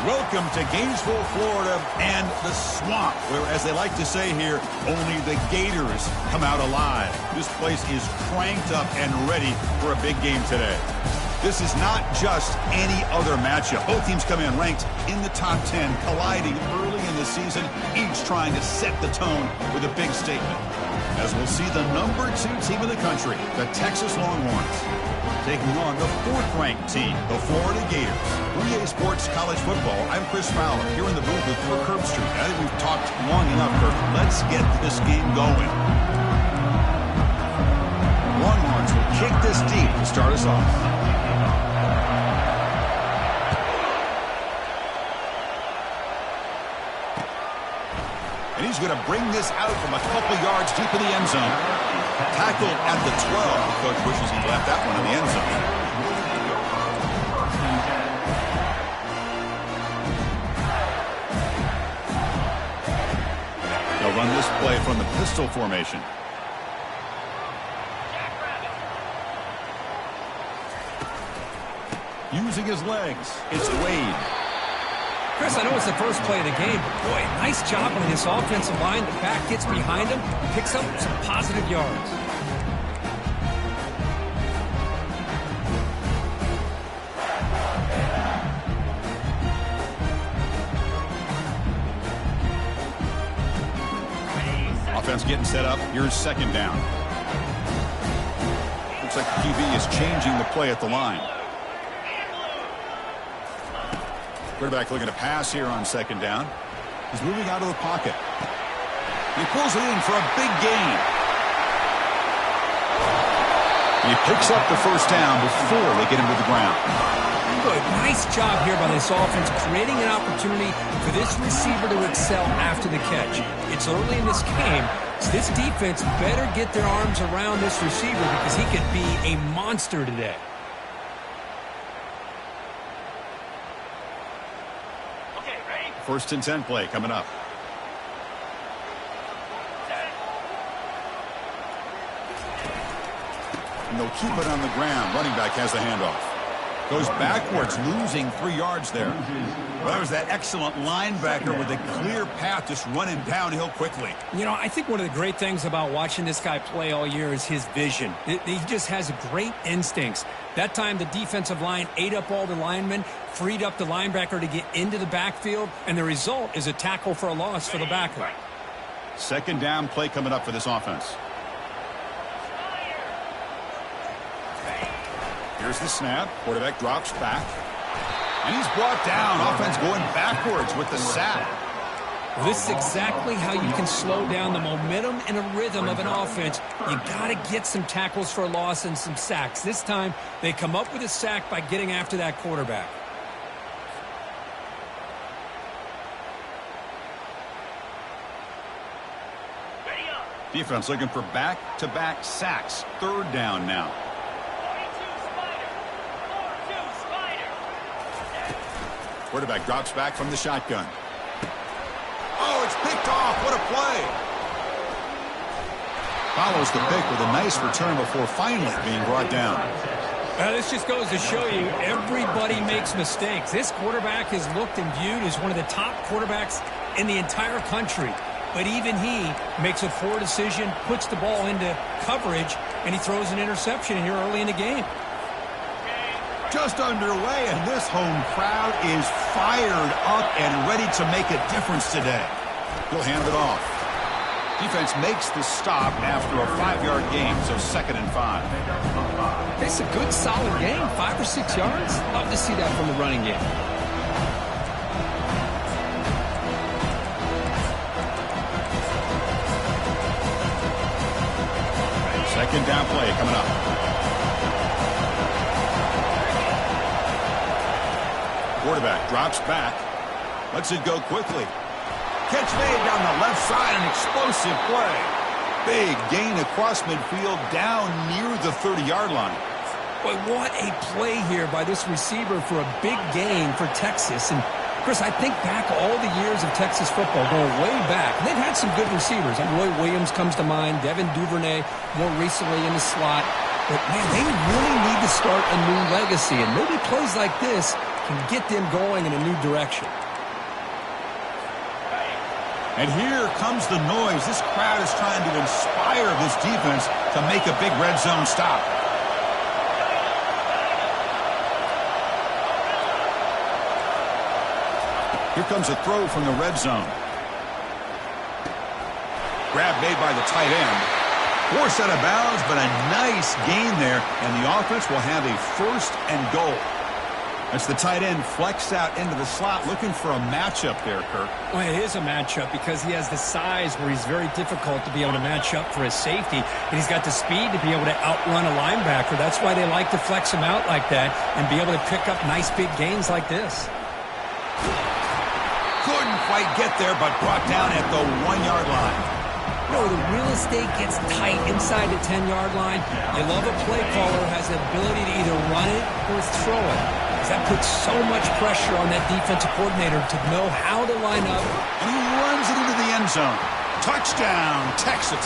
Welcome to Gainesville, Florida, and the swamp, where, as they like to say here, only the Gators come out alive. This place is cranked up and ready for a big game today. This is not just any other matchup. Both teams come in ranked in the top 10, colliding early in the season, each trying to set the tone with a big statement. As we'll see the number 2 team in the country, the Texas Longhorns, taking on the 4th-ranked team, the Florida Gators. 3A Sports College Football, I'm Chris Fowler, here in the booth with Kirk Herbstreit. I think we've talked long enough, Kirk. Let's get this game going. Longhorns will kick this deep to start us off. And he's going to bring this out from a couple yards deep in the end zone. Tackled at the 12. Coach wishes he left that one in the end zone. They'll run this play from the pistol formation. Using his legs, it's Wade. Chris, I know it's the first play of the game, but boy, nice job on this offensive line. The back gets behind him, picks up some positive yards. Offense getting set up. Here's second down. Looks like the QB is changing the play at the line. Quarterback looking to pass here on second down. He's moving out of the pocket. He pulls it in for a big gain. He picks up the first down before they get him to the ground. Good, nice job here by this offense, creating an opportunity for this receiver to excel after the catch. It's early in this game, so this defense better get their arms around this receiver because he could be a monster today. First and 10 play coming up. And they'll keep it on the ground. Running back has the handoff. Goes backwards, losing 3 yards there. Well, that was that excellent linebacker with a clear path, just running downhill quickly. You know, I think one of the great things about watching this guy play all year is his vision. He just has great instincts. That time, the defensive line ate up all the linemen, freed up the linebacker to get into the backfield, and the result is a tackle for a loss for the backer. Second down play coming up for this offense. Here's the snap. Quarterback drops back. And he's brought down. Offense going backwards with the sack. Well, this is exactly how you can slow down the momentum and a rhythm of an offense. You got to get some tackles for a loss and some sacks. This time, they come up with a sack by getting after that quarterback. Defense looking for back-to-back sacks. Third down now. Quarterback drops back from the shotgun. Oh, it's picked off. What a play. Follows the pick with a nice return before finally being brought down. This just goes to show you everybody makes mistakes. This quarterback is looked and viewed as one of the top quarterbacks in the entire country. But even he makes a poor decision, puts the ball into coverage, and he throws an interception here early in the game. Just underway, and this home crowd is fired up and ready to make a difference today. He'll hand it off. Defense makes the stop after a 5-yard gain, so 2nd and 5. It's a good, solid game, 5 or 6 yards. Love to see that from the running game. Second down play coming up. Quarterback drops back. Lets it go quickly. Catch made down the left side, an explosive play. Big gain across midfield down near the 30-yard line. Boy, what a play here by this receiver for a big gain for Texas. And, Chris, I think back all the years of Texas football, going way back. They've had some good receivers. And Roy Williams comes to mind, Devin Duvernay more recently in the slot. But, man, they really need to start a new legacy. And maybe plays like this can get them going in a new direction. And here comes the noise. This crowd is trying to inspire this defense to make a big red zone stop. Here comes a throw from the red zone. Grab made by the tight end. Forced out of bounds, but a nice gain there, and the offense will have a 1st and goal. That's the tight end flexed out into the slot, looking for a matchup there, Kirk. Well, it is a matchup because he has the size where he's very difficult to be able to match up for his safety, and he's got the speed to be able to outrun a linebacker. That's why they like to flex him out like that and be able to pick up nice big gains like this. Couldn't quite get there, but brought down at the 1-yard line. You know, the real estate gets tight inside the 10-yard line. You love a play caller has the ability to either run it or throw it. That puts so much pressure on that defensive coordinator to know how to line up. And he runs it into the end zone. Touchdown, Texas.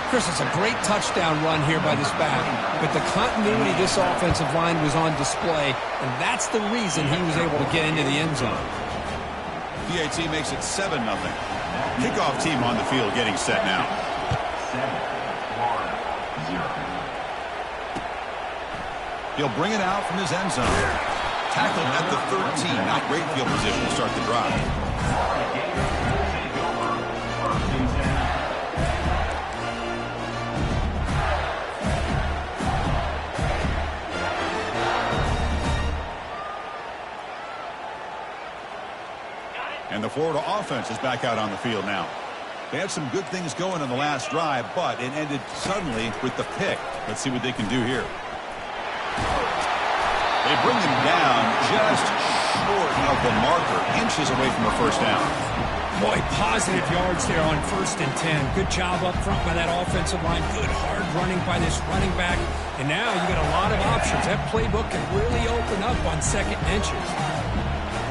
Chris, it's a great touchdown run here by this back. But the continuity of this offensive line was on display, and that's the reason he was able to get into the end zone. PAT makes it 7-0. Kickoff team on the field getting set now. 7-1-0. He'll bring it out from his end zone. Tackled at the 13. Not great field position to start the drive. And the Florida offense is back out on the field now. They had some good things going in the last drive, but it ended suddenly with the pick. Let's see what they can do here. They bring him down just short of the marker, inches away from a 1st down. Boy, positive yards there on 1st and 10. Good job up front by that offensive line. Good hard running by this running back. And now you got a lot of options. That playbook can really open up on 2nd and inches.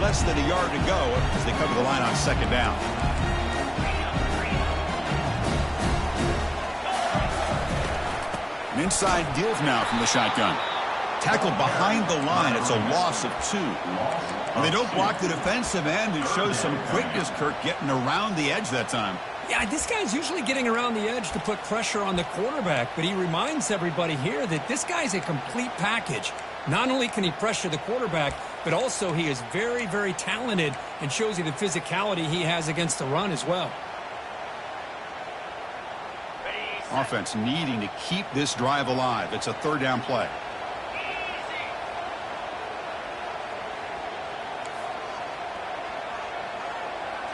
Less than a yard to go as they cover the line on 2nd down. An inside give now from the shotgun. Tackled behind the line. It's a loss of 2. When they don't block the defensive end, it shows some quickness, Kirk, getting around the edge that time. Yeah, this guy's usually getting around the edge to put pressure on the quarterback, but he reminds everybody here that this guy's a complete package. Not only can he pressure the quarterback, but also he is very, very talented and shows you the physicality he has against the run as well. Offense needing to keep this drive alive. It's a 3rd down play.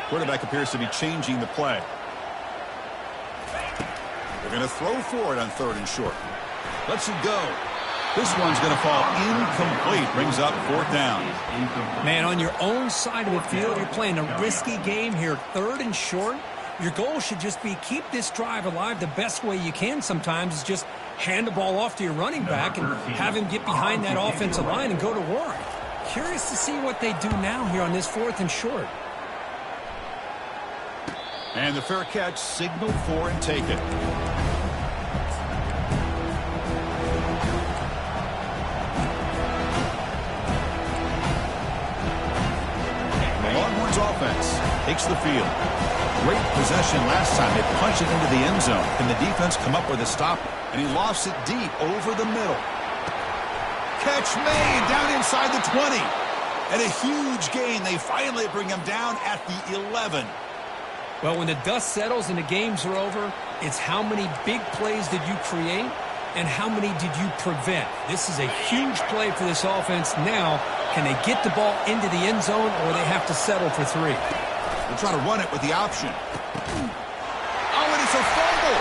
Quarterback appears to be changing the play. They're going to throw for it on 3rd and short. Lets it go. This one's going to fall incomplete. Brings up 4th down. Man, on your own side of the field, you're playing a risky game here. 3rd and short. Your goal should just be keep this drive alive. The best way you can sometimes is just hand the ball off to your running back and have him get behind that offensive line and go to work. Curious to see what they do now here on this 4th and short. And the fair catch signaled for and take it. The Longhorns offense takes the field. Great possession last time. They punched it into the end zone. Can the defense come up with a stop? And he lofts it deep over the middle. Catch made down inside the 20. And a huge gain. They finally bring him down at the 11. Well, when the dust settles and the games are over, it's how many big plays did you create and how many did you prevent. This is a huge play for this offense. Now, can they get the ball into the end zone or they have to settle for 3? They'll try to run it with the option. Oh, and it's a fumble.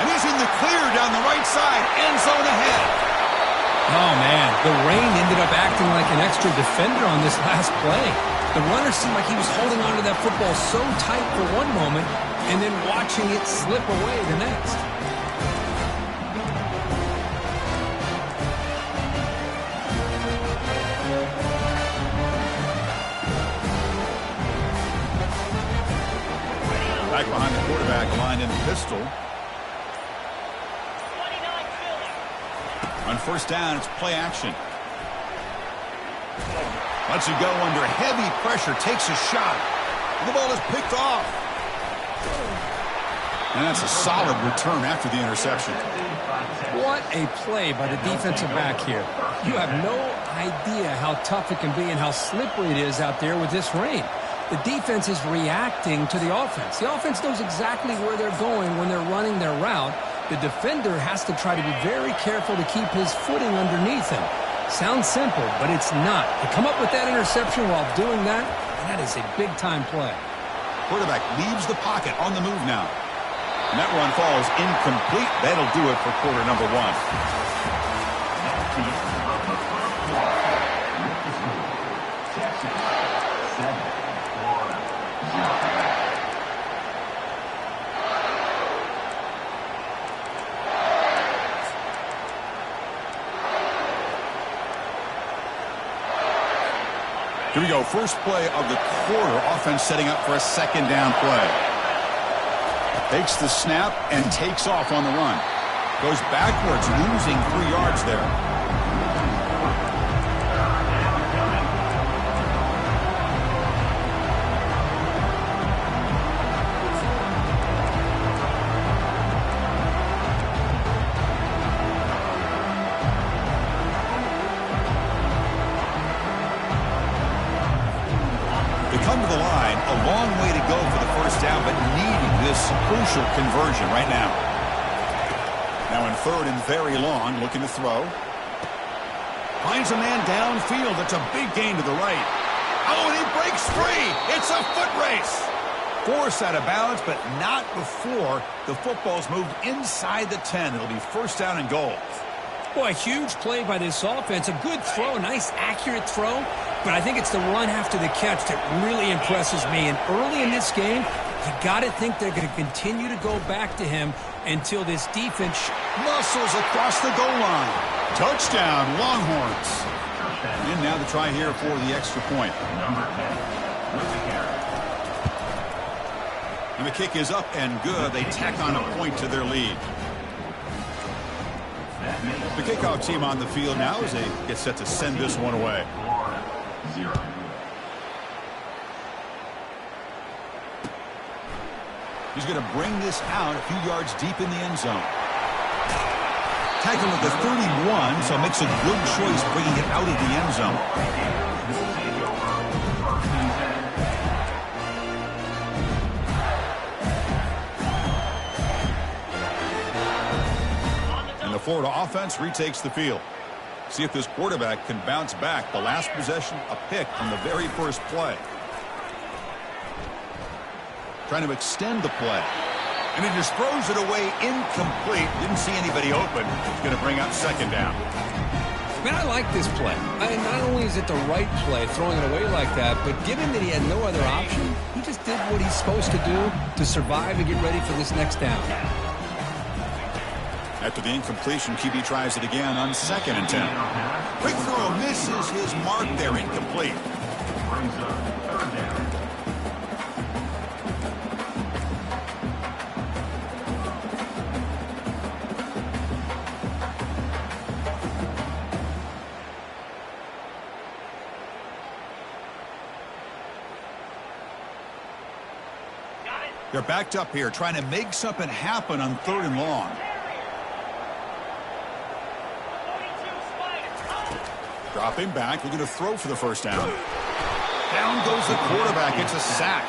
And he's in the clear down the right side. End zone ahead. Oh, man. The rain ended up acting like an extra defender on this last play. The runner seemed like he was holding onto that football so tight for one moment and then watching it slip away the next. Back behind the quarterback, line in the pistol. On 1st down, it's play action. Lets it go under heavy pressure, takes a shot. The ball is picked off. And that's a solid return after the interception. What a play by the defensive back here. You have no idea how tough it can be and how slippery it is out there with this rain. The defense is reacting to the offense. The offense knows exactly where they're going when they're running their route. The defender has to try to be very careful to keep his footing underneath him. Sounds simple, but it's not. To come up with that interception while doing that, that is a big-time play. Quarterback leaves the pocket on the move now. And that run falls incomplete. That'll do it for quarter number one. Here we go. First play of the quarter. Offense setting up for a second down play. Takes the snap and takes off on the run. Goes backwards, losing 3 yards there. Come to the line, a long way to go for the first down, but needing this crucial conversion right now. Now in third and very long, looking to throw. Finds a man downfield. That's a big gain to the right. Oh, and he breaks free. It's a foot race. Forced out of bounds, but not before the football's moved inside the 10. It'll be first down and goal. Boy, a huge play by this offense. A good throw, a nice accurate throw. But I think it's the run after the catch that really impresses me. And early in this game, you got to think they're going to continue to go back to him until this defense muscles across the goal line. Touchdown, Longhorns. And now the try here for the extra point. And the kick is up and good. They tack on a point to their lead. The kickoff team on the field now as they get set to send this one away. He's going to bring this out a few yards deep in the end zone. Tackle at the 31, so makes a good choice bringing it out of the end zone. And the Florida offense retakes the field. See if this quarterback can bounce back. The last possession, a pick on the very first play. Trying to extend the play. And he just throws it away incomplete. Didn't see anybody open. He's going to bring up second down. Man, I like this play. Not only is it the right play, throwing it away like that, but given that he had no other option, he just did what he's supposed to do to survive and get ready for this next down. After the incompletion, QB tries it again on 2nd and 10. Quick throw, misses his mark there, incomplete. They're backed up here, trying to make something happen on 3rd and long. Dropping back, looking to throw for the first down. Down goes the quarterback. It's a sack.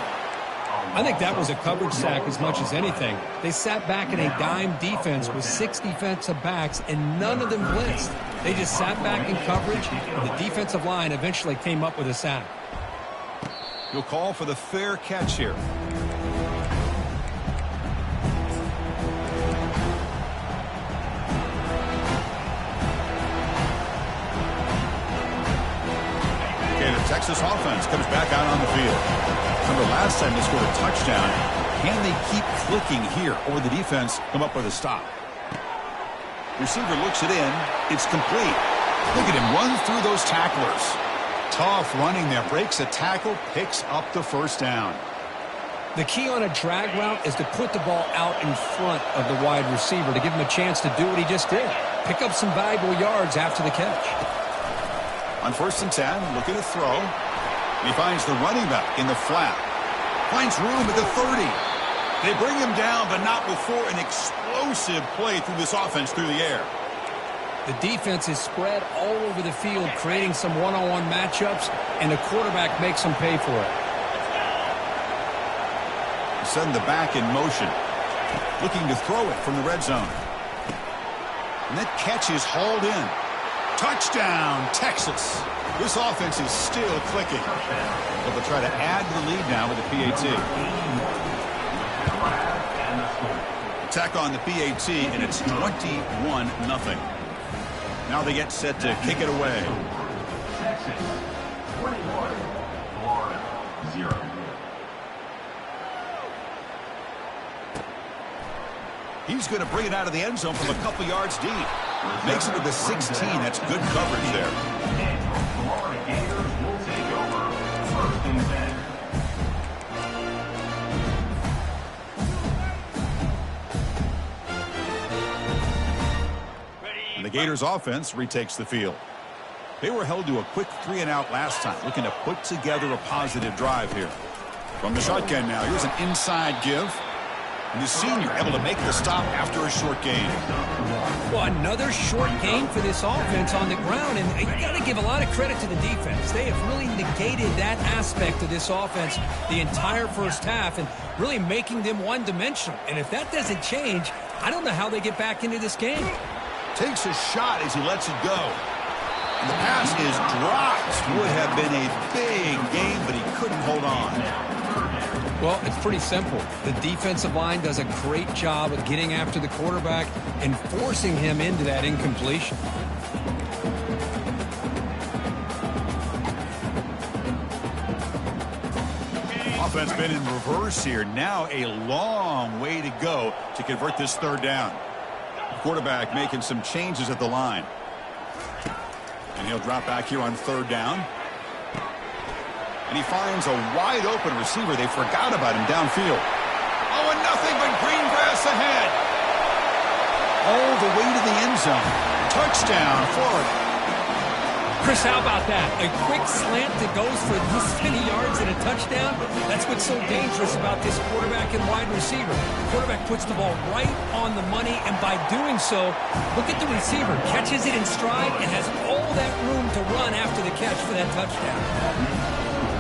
I think that was a coverage sack as much as anything. They sat back in a dime defense with 6 defensive backs, and none of them blitzed. They just sat back in coverage, and the defensive line eventually came up with a sack. You'll call for the fair catch here. Texas offense comes back out on the field. Remember last time they scored a touchdown. Can they keep clicking here, or will the defense come up with a stop? Receiver looks it in. It's complete. Look at him run through those tacklers. Tough running there. Breaks a tackle, picks up the first down. The key on a drag route is to put the ball out in front of the wide receiver to give him a chance to do what he just did. Pick up some valuable yards after the catch. On 1st and 10, looking to throw. And he finds the running back in the flat. Finds room at the 30. They bring him down, but not before an explosive play through this offense through the air. The defense is spread all over the field, creating some one-on-one matchups, and the quarterback makes them pay for it. Send the back in motion. Looking to throw it from the red zone. And that catch is hauled in. Touchdown, Texas. This offense is still clicking. But they'll try to add to the lead now with the PAT. Attack on the PAT, and it's 21-0. Now they get set to kick it away. Texas, 21, Florida, 0. He's going to bring it out of the end zone from a couple yards deep. Makes it to the 16. That's good coverage there. Florida Gators will take over 1st and 10. And the Gators offense retakes the field. They were held to a quick 3-and-out last time, looking to put together a positive drive here. From the shotgun now, here's an inside give. And the senior able to make the stop after a short gain. Well, another short gain for this offense on the ground, and you got to give a lot of credit to the defense. They have really negated that aspect of this offense the entire first half and really making them one-dimensional. And if that doesn't change, I don't know how they get back into this game. Takes a shot as he lets it go. And the pass is dropped. Would have been a big game, but he couldn't hold on. Well, it's pretty simple. The defensive line does a great job of getting after the quarterback and forcing him into that incompletion. Offense been in reverse here. Now a long way to go to convert this 3rd down. Quarterback making some changes at the line. And he'll drop back here on 3rd down. And he finds a wide-open receiver. They forgot about him downfield. Oh, and nothing but green grass ahead. All the way to the end zone. Touchdown, Florida. Chris, how about that? A quick slant that goes for this many yards and a touchdown. That's what's so dangerous about this quarterback and wide receiver. The quarterback puts the ball right on the money, and by doing so, look at the receiver. Catches it in stride and has all that room to run after the catch for that touchdown.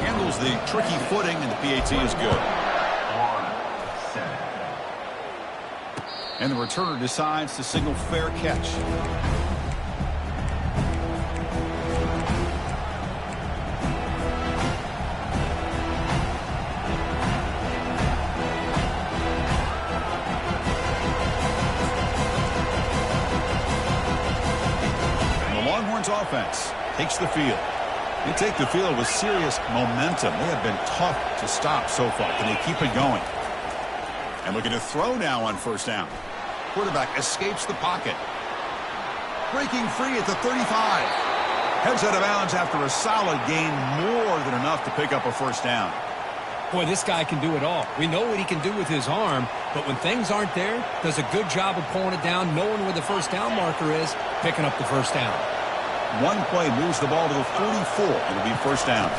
Handles the tricky footing, and the PAT is good. And the returner decides to signal fair catch. And the Longhorns offense takes the field. They take the field with serious momentum. They have been tough to stop so far. Can they keep it going? And looking to throw now on 1st down. Quarterback escapes the pocket. Breaking free at the 35. Heads out of bounds after a solid gain, more than enough to pick up a 1st down. Boy, this guy can do it all. We know what he can do with his arm, but when things aren't there, does a good job of pulling it down, knowing where the 1st down marker is, picking up the 1st down. One play moves the ball to the 44. It'll be 1st down.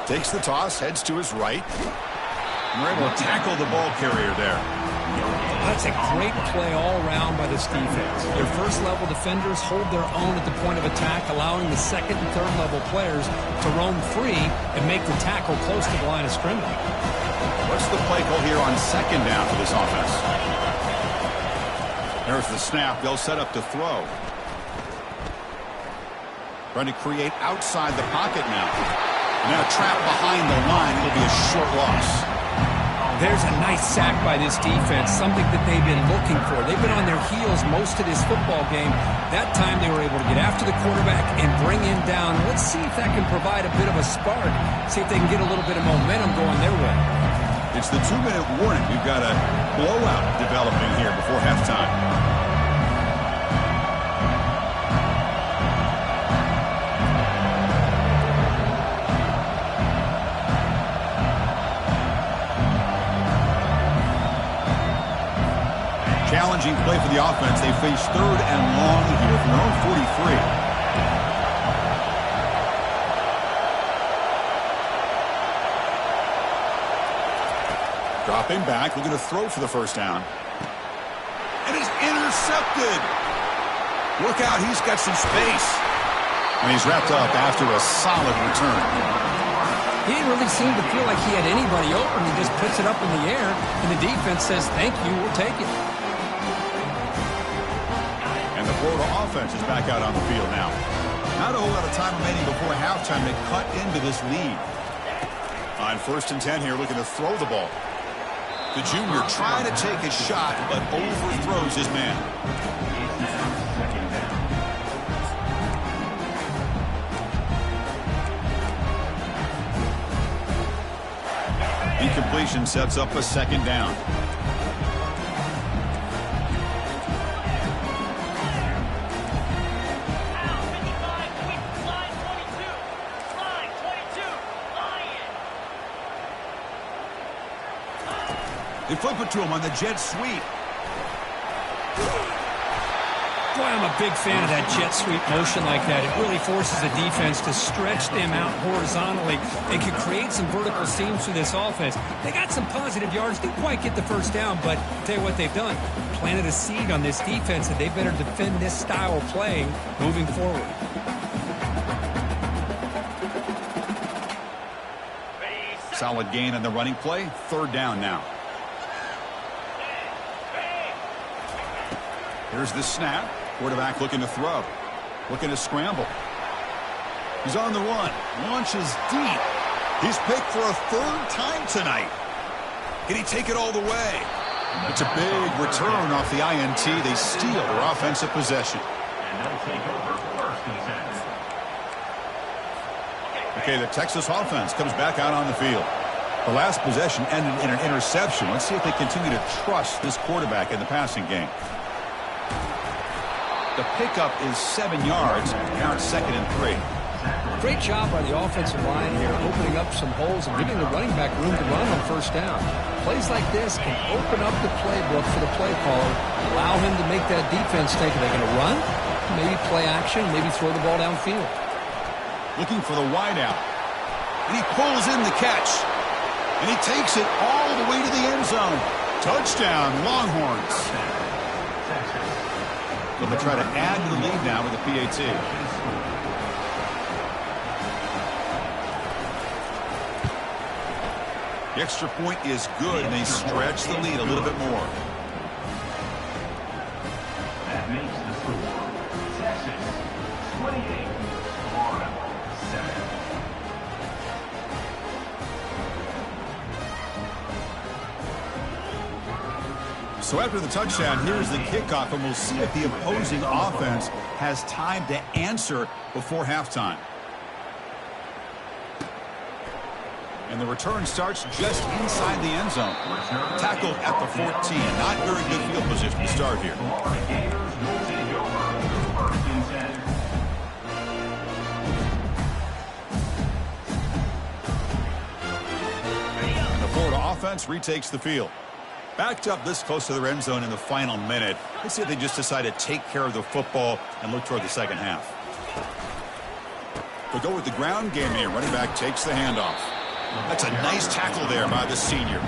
Takes the toss, heads to his right. And we're able to tackle the ball carrier there. That's a great play all around by this defense. Their first-level defenders hold their own at the point of attack, allowing the second and third-level players to roam free and make the tackle close to the line of scrimmage. What's the play call here on 2nd down for this offense? There's the snap. They'll set up to throw. Trying to create outside the pocket now. Now trapped behind the line. It'll be a short loss. There's a nice sack by this defense, something that they've been looking for. They've been on their heels most of this football game. That time they were able to get after the quarterback and bring him down. Let's see if that can provide a bit of a spark. See if they can get a little bit of momentum going their way. It's the 2-minute warning. We've got a blowout developing here before halftime. Challenging play for the offense. They face 3rd and long here from their own 43. Dropping back, looking to throw for the first down. And he's intercepted. Look out, he's got some space. And he's wrapped up after a solid return. He didn't really seem to feel like he had anybody open. He just puts it up in the air, and the defense says, thank you, we'll take it. And the Florida offense is back out on the field now. Not a whole lot of time remaining before halftime to cut into this lead. On 1st and 10 here, looking to throw the ball. The junior trying to take a shot, but overthrows his man. Incompletion sets up a 2nd down. They flip it to him on the jet sweep. Boy, I'm a big fan of that jet sweep motion like that. It really forces the defense to stretch them out horizontally. It can create some vertical seams for this offense. They got some positive yards. Didn't quite get the first down, but I'll tell you what they've done. Planted a seed on this defense, and they better defend this style of playing moving forward. Solid gain on the running play. 3rd down now. Here's the snap. Quarterback looking to throw. Looking to scramble. He's on the run. Launches deep. He's picked for a 3rd time tonight. Can he take it all the way? It's a big return off the INT. They steal their offensive possession. And they'll take over 1st and 10. Okay, the Texas offense comes back out on the field. The last possession ended in an interception. Let's see if they continue to trust this quarterback in the passing game. The pickup is 7 yards. Now it's 2nd and 3. Great job by the offensive line here, opening up some holes and giving the running back room to run on 1st down. Plays like this can open up the playbook for the play caller, allow him to make that defense think, are they going to run? Maybe play action, maybe throw the ball downfield. Looking for the wideout. And he pulls in the catch. And he takes it all the way to the end zone. Touchdown, Longhorns. So they try to add to the lead now with a PAT. The extra point is good, and they stretch the lead a little bit more. That makes the score Texas 28, Florida 7. So after the touchdown, here's the kickoff, and we'll see if the opposing offense has time to answer before halftime. And the return starts just inside the end zone. Tackled at the 14. Not very good field position to start here. Florida Gators will take over 1st and 10. And the Florida offense retakes the field. Backed up this close to their end zone in the final minute. Let's see if they just decide to take care of the football and look toward the 2nd half. They'll go with the ground game here. Running back takes the handoff. That's a nice tackle there by the senior.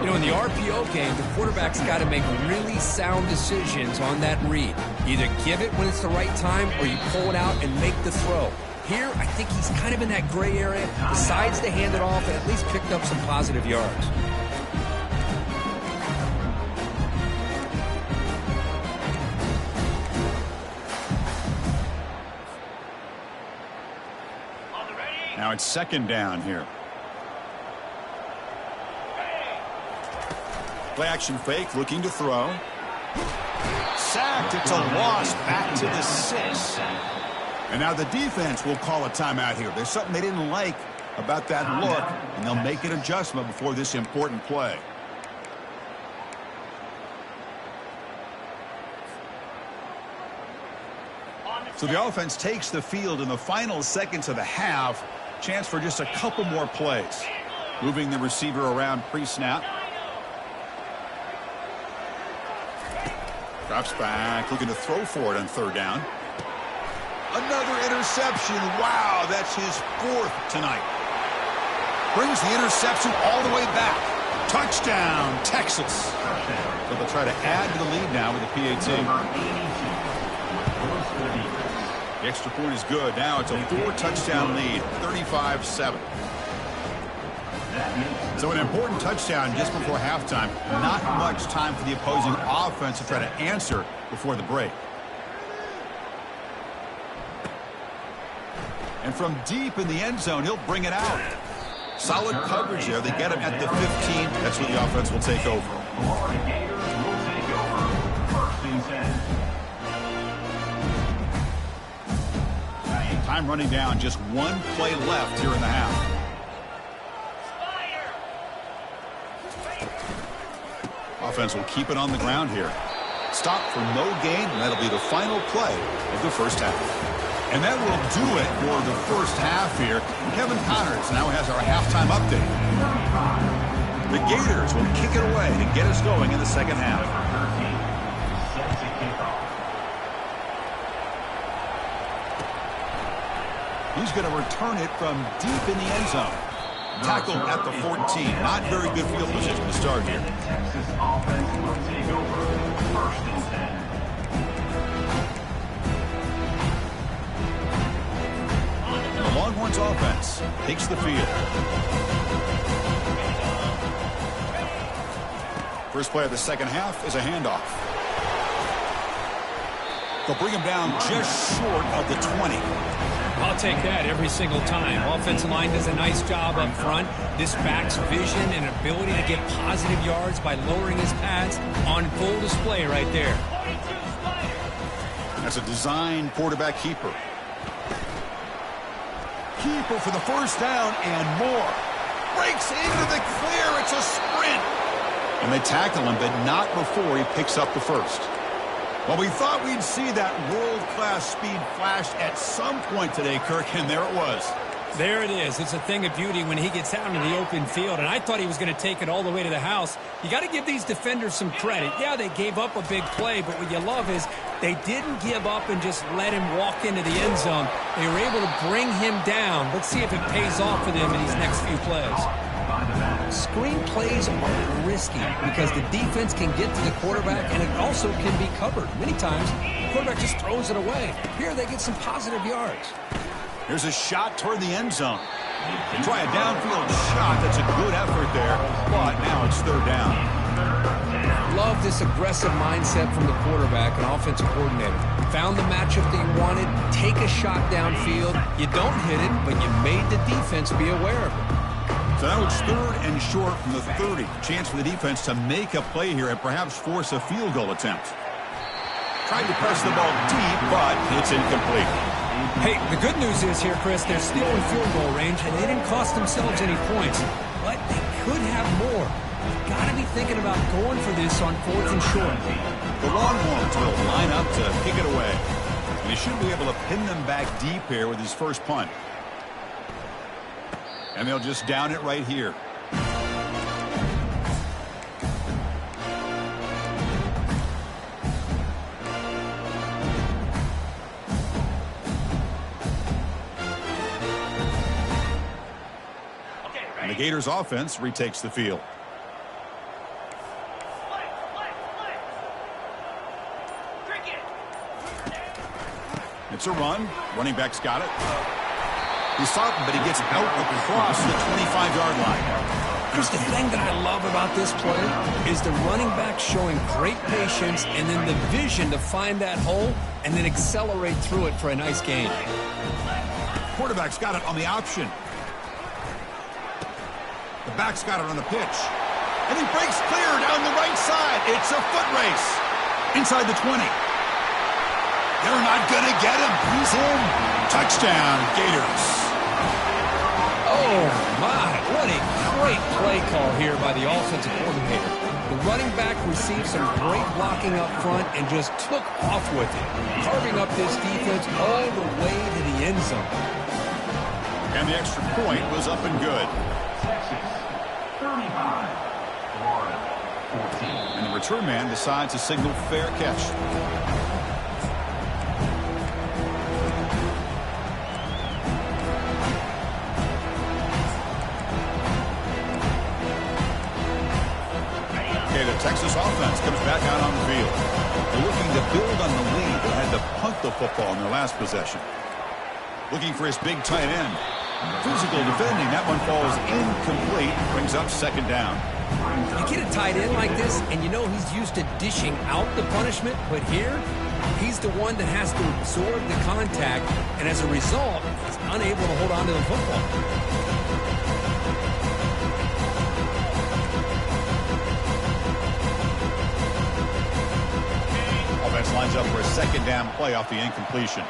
You know, in the RPO game, the quarterback's got to make really sound decisions on that read. Either give it when it's the right time or you pull it out and make the throw. Here, I think he's kind of in that gray area, decides to hand it off and at least picked up some positive yards. Now it's 2nd down here. Play action fake, looking to throw. Sacked, it's a loss, back to the 6. And now the defense will call a timeout here. There's something they didn't like about that look, and they'll make an adjustment before this important play. So the offense takes the field in the final seconds of the half. Chance for just a couple more plays. Moving the receiver around pre-snap. Drops back, looking to throw for it on 3rd down. Another interception. Wow, that's his 4th tonight. Brings the interception all the way back. Touchdown, Texas. So they'll try to add to the lead now with the PAT. The extra point is good. Now it's a 4-touchdown lead, 35-7. So an important touchdown just before halftime. Not much time for the opposing offense to try to answer before the break. And from deep in the end zone, he'll bring it out. Solid coverage there. They get him at the 15. That's where the offense will take over. Florida Gators will take over. 1st and 10. Time running down. Just one play left here in the half. Offense will keep it on the ground here. Stop for no gain, and that'll be the final play of the first half. And that will do it for the first half here. Kevin Connors now has our halftime update. The Gators will kick it away to get us going in the second half. He's going to return it from deep in the end zone. Tackled at the 14. Not very good field position to start here. Texas offense will take over. 1st and 10. The Longhorns offense takes the field. First play of the second half is a handoff. They'll bring him down just short of the 20. I'll take that every single time. Offensive line does a nice job up front. This back's vision and ability to get positive yards by lowering his pads on full display right there. That's a design quarterback keeper. Keeper for the first down and more. Breaks into the clear. It's a sprint. And they tackle him, but not before he picks up the first. Well, we thought we'd see that world-class speed flash at some point today, Kirk, and there it was. There it is. It's a thing of beauty when he gets out into the open field, and I thought he was going to take it all the way to the house. You got to give these defenders some credit. Yeah, they gave up a big play, but what you love is they didn't give up and just let him walk into the end zone. They were able to bring him down. Let's see if it pays off for them in these next few plays. Screen plays are risky because the defense can get to the quarterback, and it also can be covered. Many times, the quarterback just throws it away. Here, they get some positive yards. Here's a shot toward the end zone. Try a downfield shot. That's a good effort there, but now it's third down. Love this aggressive mindset from the quarterback and offensive coordinator. Found the matchup that you wanted, take a shot downfield. You don't hit it, but you made the defense be aware of it. So now it's third and short from the 30. Chance for the defense to make a play here and perhaps force a field goal attempt. Tried to press the ball deep, but it's incomplete. Hey, the good news is here, Chris, they're still in field goal range, and they didn't cost themselves any points. But they could have more. You've got to be thinking about going for this on 4th and short. The Longhorns will line up to kick it away. And he should be able to pin them back deep here with his first punt. And they'll just down it right here. And the Gators offense retakes the field. It's a run. Running back's got it. He's stopping, but he gets out across the 25-yard line. Here's the thing that I love about this play is the running back showing great patience and then the vision to find that hole and then accelerate through it for a nice gain. Quarterback's got it on the option. The back's got it on the pitch. And he breaks clear down the right side. It's a foot race. Inside the 20. They're not going to get him. He's in. Touchdown, Gators. Oh, my. What a great play call here by the offensive coordinator. The running back received some great blocking up front and just took off with it, carving up this defense all the way to the end zone. And the extra point was up and good. Texas, 35. Florida, 14. And the return man decides to signal fair catch. Texas offense comes back out on the field. They're looking to build on the lead. They had to punt the football in their last possession. Looking for his big tight end. Physical defending. That one falls incomplete. Brings up second down. You get a tight end like this, and you know he's used to dishing out the punishment, but here, he's the one that has to absorb the contact, and as a result, he's unable to hold on to the football. Offense lines up for a second down play off the incompletion.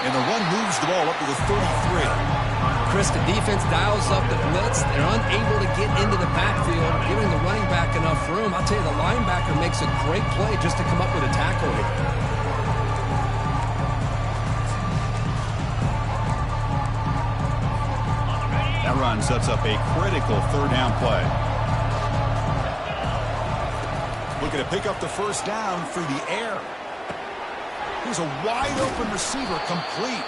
And the run moves the ball up to the 33. Chris, the defense dials up the blitz. They're unable to get into the backfield, giving the running back enough room. I'll tell you, the linebacker makes a great play just to come up with a tackle here. That run sets up a critical third down play. Looking to pick up the first down through the air. Here's a wide-open receiver, complete.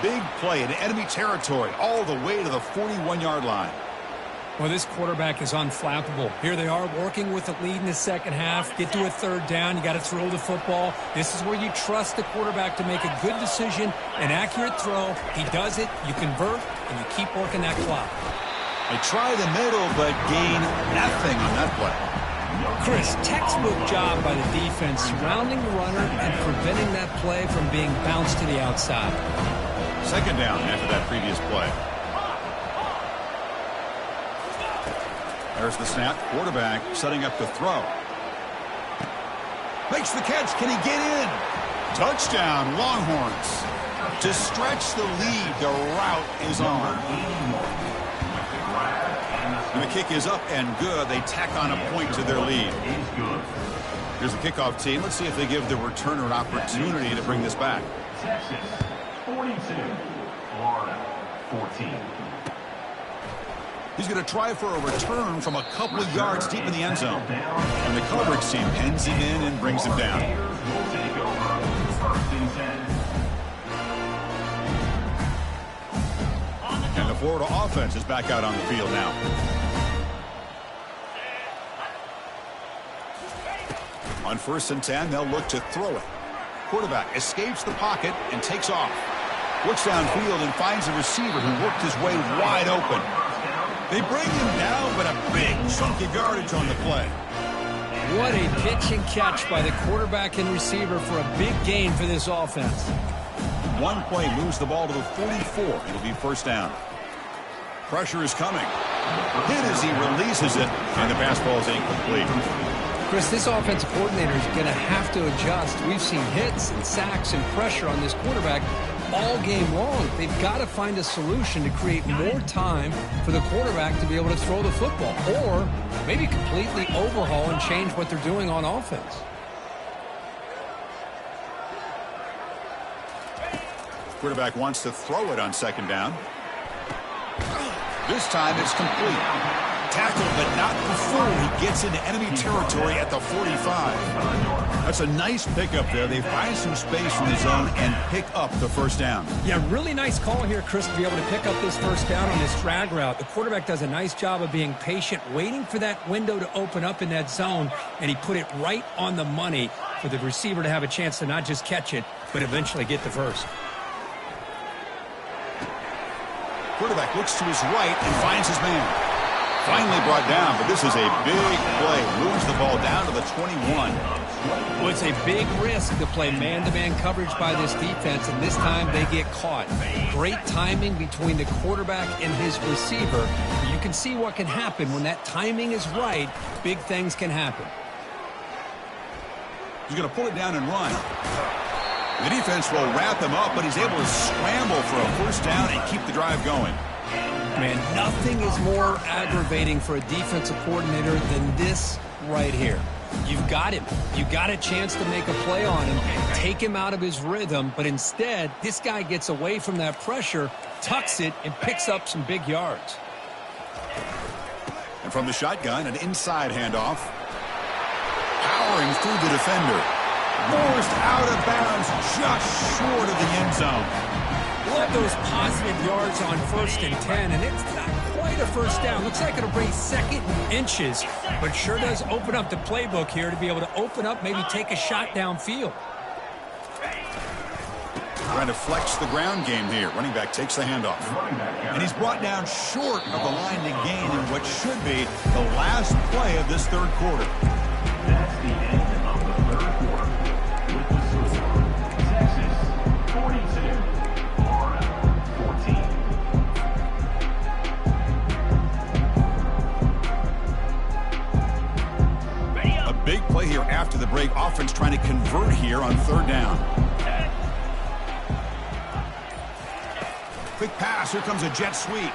Big play in enemy territory all the way to the 41-yard line. Well, this quarterback is unflappable. Here they are working with the lead in the second half. Get to a third down. You got to throw the football. This is where you trust the quarterback to make a good decision, an accurate throw. He does it, you convert, and you keep working that clock. They try the middle, but gain nothing on that play. Chris, textbook job by the defense surrounding the runner and preventing that play from being bounced to the outside. Second down after that previous play. There's the snap. Quarterback setting up the throw. Makes the catch. Can he get in? Touchdown, Longhorns. To stretch the lead, the route is on. And the kick is up and good. They tack on a point to their lead. Here's the kickoff team. Let's see if they give the returner an opportunity to bring this back. Texas 42, Florida 14. He's going to try for a return from a couple of yards deep in the end zone. And the coverage team pins him in and brings him down. Will take over. First and 10. And the Florida offense is back out on the field now. On first and 10, they'll look to throw it. Quarterback escapes the pocket and takes off. Looks downfield and finds a receiver who worked his way wide open. They bring him down, but a big chunk of yardage on the play. What a pitch and catch by the quarterback and receiver for a big gain for this offense. One play moves the ball to the 44. It'll be first down. Pressure is coming. Hit as he releases it, and the pass ball is incomplete. Chris, this offensive coordinator is going to have to adjust. We've seen hits and sacks and pressure on this quarterback all game long. They've got to find a solution to create more time for the quarterback to be able to throw the football, or maybe completely overhaul and change what they're doing on offense. Quarterback wants to throw it on second down. This time it's complete. Tackled, but not before he gets into enemy territory at the 45. That's a nice pickup there. They find some space in the zone and pick up the first down. Yeah, really nice call here, Chris, to be able to pick up this first down on this drag route. The quarterback does a nice job of being patient, waiting for that window to open up in that zone, and he put it right on the money for the receiver to have a chance to not just catch it, but eventually get the first. Quarterback looks to his right and finds his man. Finally brought down, but this is a big play. Moves the ball down to the 21. Well, it's a big risk to play man-to-man coverage by this defense, and this time they get caught. Great timing between the quarterback and his receiver. You can see what can happen when that timing is right. Big things can happen. He's going to pull it down and run. The defense will wrap him up, but he's able to scramble for a first down and keep the drive going. Man, nothing is more aggravating for a defensive coordinator than this right here. You've got him. You got a chance to make a play on him, take him out of his rhythm, but instead, this guy gets away from that pressure, tucks it, and picks up some big yards. And from the shotgun, an inside handoff. Powering through the defender. Forced out of bounds just short of the end zone. want those positive yards on 1st and 10, and it's not quite a first down. Looks like it'll bring 2nd and inches, but sure does open up the playbook here to be able to open up, maybe take a shot downfield. Trying to flex the ground game here. Running back takes the handoff. And he's brought down short of the line to gain in what should be the last play of this third quarter. That's the end of the third quarter. With the score, Texas 42, Florida 14. A big play here after the break. Offense trying to convert here on 3rd down. Quick pass. Here comes a jet sweep.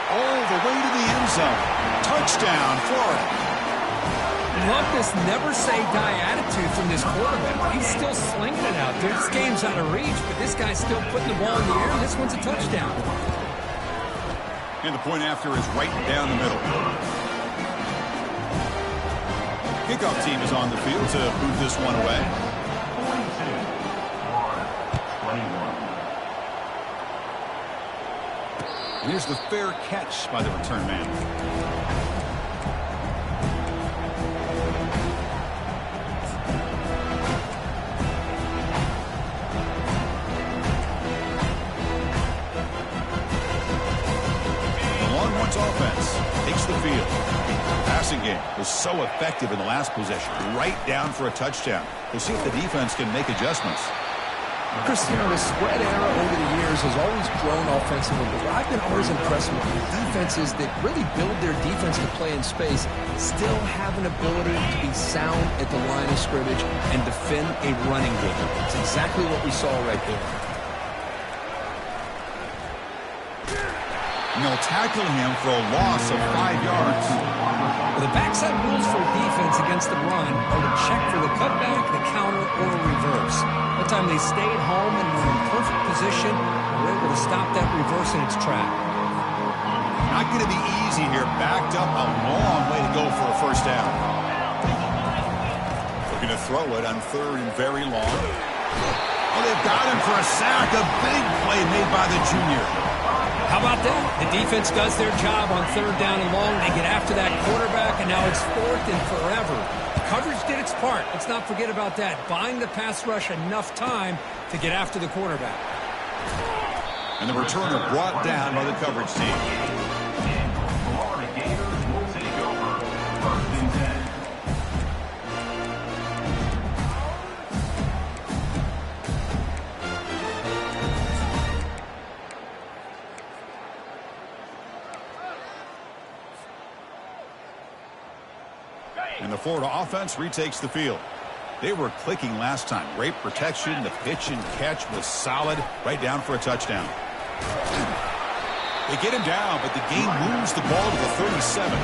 All the way to the end zone. Touchdown, Florida. Love this never-say-die attitude from this quarterback. He's still slinging it out there. This game's out of reach, but this guy's still putting the ball in the air. This one's a touchdown. And the point after is right down the middle. Kickoff team is on the field to move this one away. 42, Florida 21. And here's the fair catch by the return man. The Longhorns offense takes the field. Passing game was so effective in the last possession, right down for a touchdown. We'll see if the defense can make adjustments. Chris, you know, the spread era over the years has always grown offensively, but what I've been always impressed with defenses that really build their defense to play in space still have an ability to be sound at the line of scrimmage and defend a running game. It's exactly what we saw right there. And they'll tackle him for a loss of 5 yards. Well, the backside rules for defense against the run are to check for the cutback, the counter, or a reverse. That time they stayed home and were in perfect position and were able to stop that reverse in its track. Not going to be easy here. Backed up a long way to go for a first down. Looking to throw it on 3rd and very long. Oh, they've got him for a sack. A big play made by the junior. How about that? The defense does their job on 3rd down and long. They get after that quarterback, and now it's 4th and forever. Coverage did its part. Let's not forget about that. Buying the pass rush enough time to get after the quarterback. And the returner brought down by the coverage team. Florida Gators will take over 1st and 10. And the Florida offense retakes the field. They were clicking last time. Great protection. The pitch and catch was solid. Right down for a touchdown. They get him down, but the game moves the ball to the 37.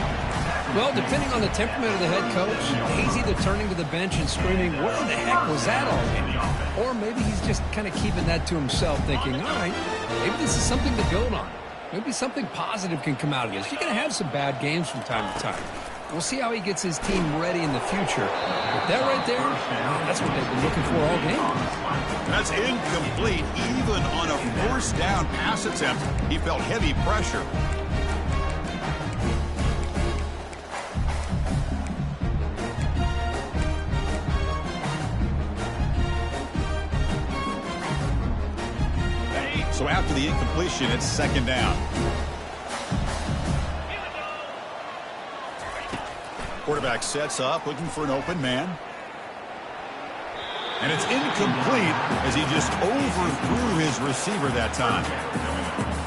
Well, depending on the temperament of the head coach, he's either turning to the bench and screaming, "Where the heck was that all?" Or maybe he's just kind of keeping that to himself, thinking, all right, maybe this is something to build on. Maybe something positive can come out of this. You're going to have some bad games from time to time. We'll see how he gets his team ready in the future. But that right there, that's what they've been looking for all game. That's incomplete. Even on a first down pass attempt, he felt heavy pressure. So after the incompletion, it's 2nd down. Quarterback sets up, looking for an open man. And it's incomplete as he just overthrew his receiver that time.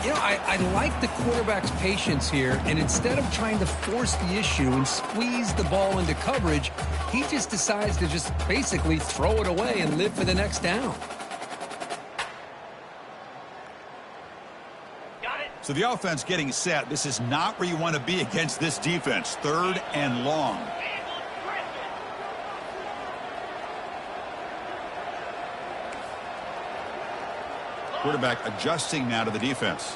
You know, I like the quarterback's patience here, and instead of trying to force the issue and squeeze the ball into coverage, he just decides to just basically throw it away and live for the next down. So the offense getting set. This is not where you want to be against this defense. 3rd and long. Quarterback adjusting now to the defense.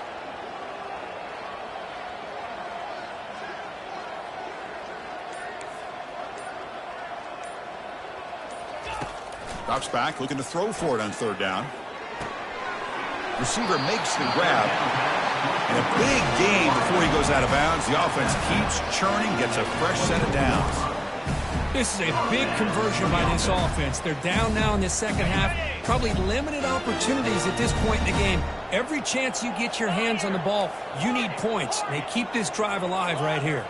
Drops back, looking to throw for it on 3rd down. Receiver makes the grab. And a big gain before he goes out of bounds. The offense keeps churning, gets a fresh set of downs. This is a big conversion by this offense. They're down now in the second half. Probably limited opportunities at this point in the game. Every chance you get your hands on the ball, you need points. They keep this drive alive right here.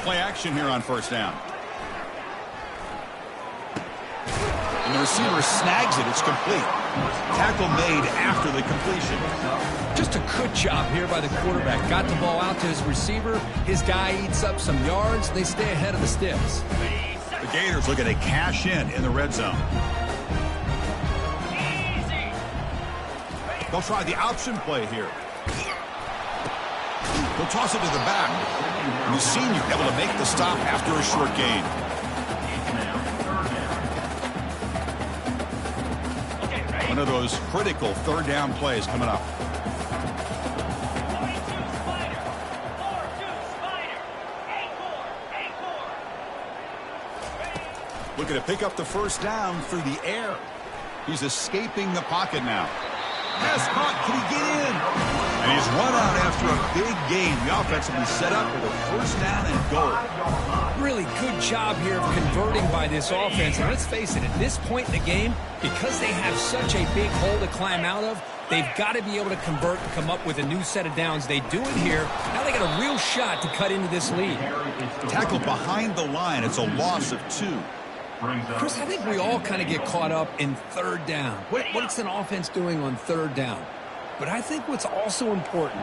Play action here on first down. And the receiver snags it. It's complete. Tackle made after the completion. Just a good job here by the quarterback. Got the ball out to his receiver. His guy eats up some yards. They stay ahead of the sticks. The Gators looking to cash in the red zone. They'll try the option play here. He'll toss it to the back. And the senior able to make the stop after a short gain. One of those critical third down plays coming up. Looking to pick up the first down through the air. He's escaping the pocket now. Pass caught. Can he get in? And he's run out after a big gain. The offense will be set up with a first down and goal. Really good job here of converting by this offense. And let's face it, at this point in the game, because they have such a big hole to climb out of, they've got to be able to convert and come up with a new set of downs. They do it here. Now they got a real shot to cut into this lead. Tackle behind the line. It's a loss of 2. Chris, I think we all kind of get caught up in third down. What's an offense doing on third down? But I think what's also important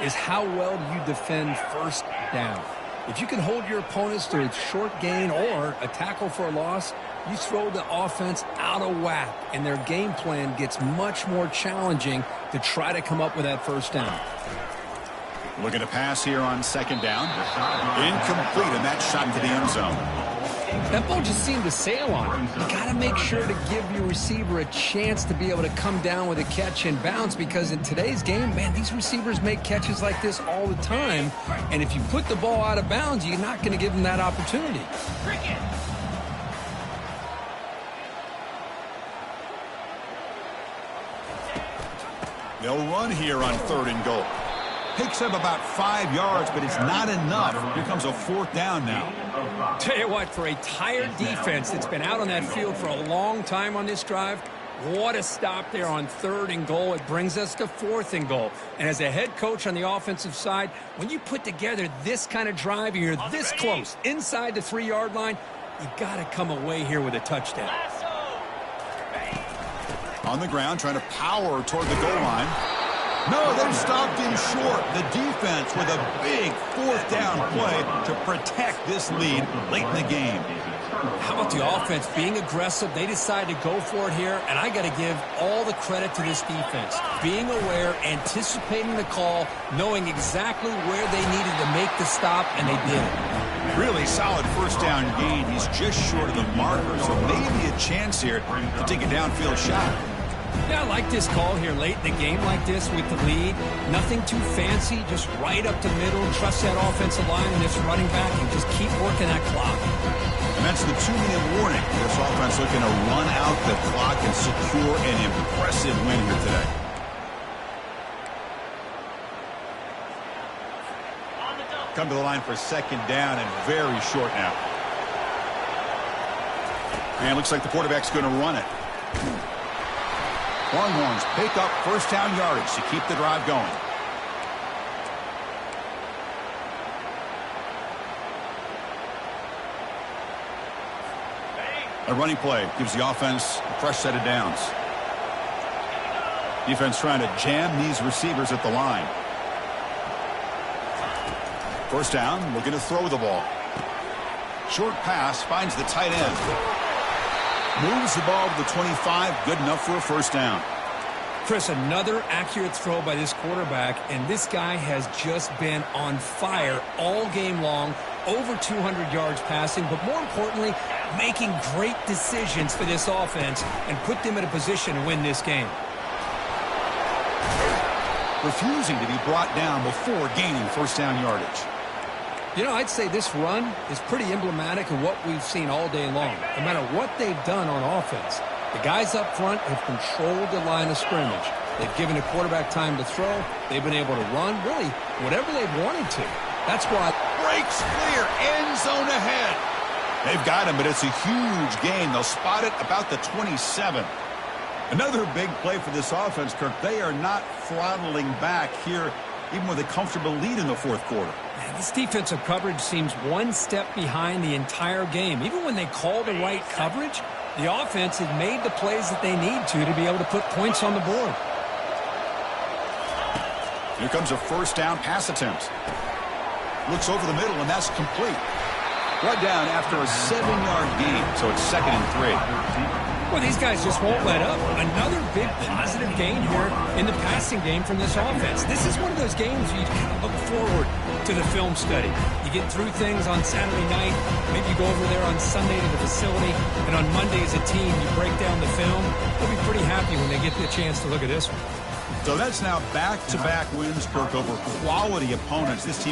is how well you defend first down. If you can hold your opponents to a short gain or a tackle for a loss, you throw the offense out of whack, and their game plan gets much more challenging to try to come up with that first down. Looking to pass here on second down. Incomplete, and that shot into the end zone. That ball just seemed to sail on him. You got to make sure to give your receiver a chance to be able to come down with a catch and bounce, because in today's game, man, these receivers make catches like this all the time. And if you put the ball out of bounds, you're not going to give them that opportunity. They'll run here on third and goal. Picks up about 5 yards, but it's not enough. Here comes a fourth down now. Tell you what, for a tired defense that's been out on that field for a long time on this drive, what a stop there on third and goal. It brings us to fourth and goal. And as a head coach on the offensive side, when you put together this kind of drive and you're this close inside the 3-yard line, you got to come away here with a touchdown. On the ground, trying to power toward the goal line. No, they've stopped him short. The defense with a big fourth down play to protect this lead late in the game. How about the offense being aggressive? They decide to go for it here, and I got to give all the credit to this defense. Being aware, anticipating the call, knowing exactly where they needed to make the stop, and they did it. Really solid first down gain. He's just short of the marker, so maybe a chance here to take a downfield shot. Yeah, I like this call here late in the game like this with the lead. Nothing too fancy, just right up the middle. Trust that offensive line and its running back and just keep working that clock. And that's the 2-minute warning. This offense looking to run out the clock and secure an impressive win here today. Come to the line for second down and very short now. And it looks like the quarterback's going to run it. Longhorns pick up first down yardage to keep the drive going. A running play gives the offense a fresh set of downs. Defense trying to jam these receivers at the line. First down, looking to throw the ball. Short pass finds the tight end. Moves the ball to the 25, good enough for a first down. Chris, another accurate throw by this quarterback, and this guy has just been on fire all game long, over 200 yards passing, but more importantly, making great decisions for this offense and put them in a position to win this game. Refusing to be brought down before gaining first down yardage. You know, I'd say this run is pretty emblematic of what we've seen all day long. No matter what they've done on offense, The guys up front have controlled the line of scrimmage. They've given the quarterback time to throw. They've been able to run, really, whatever they've wanted to. That's why. Breaks clear, end zone ahead. They've got him, but it's a huge gain. They'll spot it about the 27. Another big play for this offense, Kirk. They are not throttling back here, even with a comfortable lead in the fourth quarter. Man, this defensive coverage seems one step behind the entire game. Even when they call the right coverage, the offense has made the plays that they need to be able to put points on the board. Here comes a first down pass attempt. Looks over the middle, and that's complete. Brought down after a 7-yard gain, so it's 2nd and 3. Well, these guys just won't let up. Another big positive gain here in the passing game from this offense. This is one of those games you kind of look forward to the film study. You get through things on Saturday night. Maybe you go over there on Sunday to the facility, and on Monday as a team, you break down the film. They'll be pretty happy when they get the chance to look at this one. So that's now back-to-back wins, Kirk, over quality opponents. This team